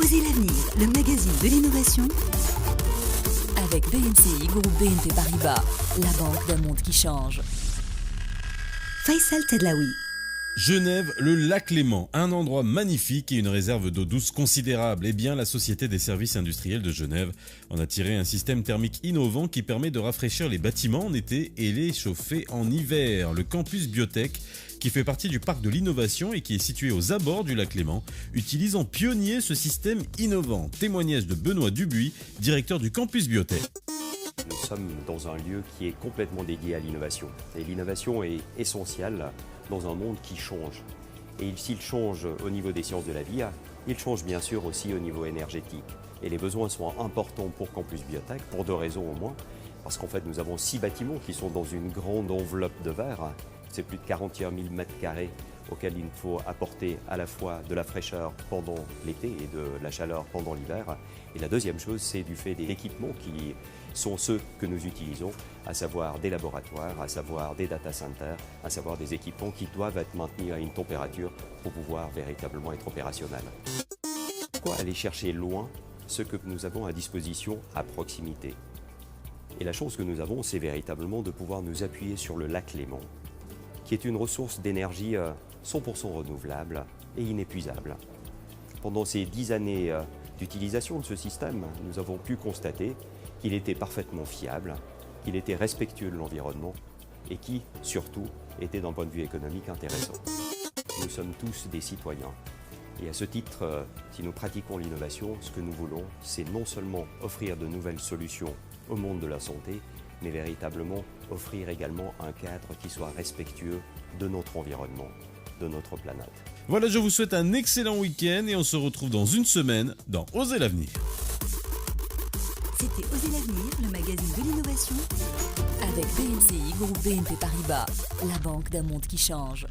Osez l'avenir, le magazine de l'innovation avec BNCI, groupe BNP Paribas, la banque d'un monde qui change. Faisal Tedlaoui. Genève, le lac Léman, un endroit magnifique et une réserve d'eau douce considérable. Eh bien, la Société des services industriels de Genève en a tiré un système thermique innovant qui permet de rafraîchir les bâtiments en été et les chauffer en hiver. Le campus Biotech, qui fait partie du parc de l'innovation et qui est situé aux abords du lac Léman, utilise en pionnier ce système innovant. Témoignage de Benoît Dubuis, directeur du campus Biotech. Nous sommes dans un lieu qui est complètement dédié à l'innovation. Et l'innovation est essentielle dans un monde qui change. Et s'il change au niveau des sciences de la vie, il change bien sûr aussi au niveau énergétique. Et les besoins sont importants pour Campus Biotech, pour deux raisons au moins. Parce qu'en fait, nous avons 6 bâtiments qui sont dans une grande enveloppe de verre. C'est plus de 41 000 mètres carrés auxquels il faut apporter à la fois de la fraîcheur pendant l'été et de la chaleur pendant l'hiver. Et la deuxième chose, c'est du fait des équipements qui sont ceux que nous utilisons, à savoir des laboratoires, à savoir des data centers, à savoir des équipements qui doivent être maintenus à une température pour pouvoir véritablement être opérationnels. Pourquoi aller chercher loin ce que nous avons à disposition à proximité? Et la chance que nous avons, c'est véritablement de pouvoir nous appuyer sur le lac Léman, qui est une ressource d'énergie 100% renouvelable et inépuisable. Pendant ces 10 années d'utilisation de ce système, nous avons pu constater qu'il était parfaitement fiable, qu'il était respectueux de l'environnement et qui, surtout, était d'un point de vue économique intéressant. Nous sommes tous des citoyens. Et à ce titre, si nous pratiquons l'innovation, ce que nous voulons, c'est non seulement offrir de nouvelles solutions au monde de la santé, mais véritablement offrir également un cadre qui soit respectueux de notre environnement, de notre planète. Voilà, je vous souhaite un excellent week-end et on se retrouve dans une semaine dans Osez l'avenir. C'était Osez l'avenir, le magazine de l'innovation avec BNCI, groupe BNP Paribas, la banque d'un monde qui change.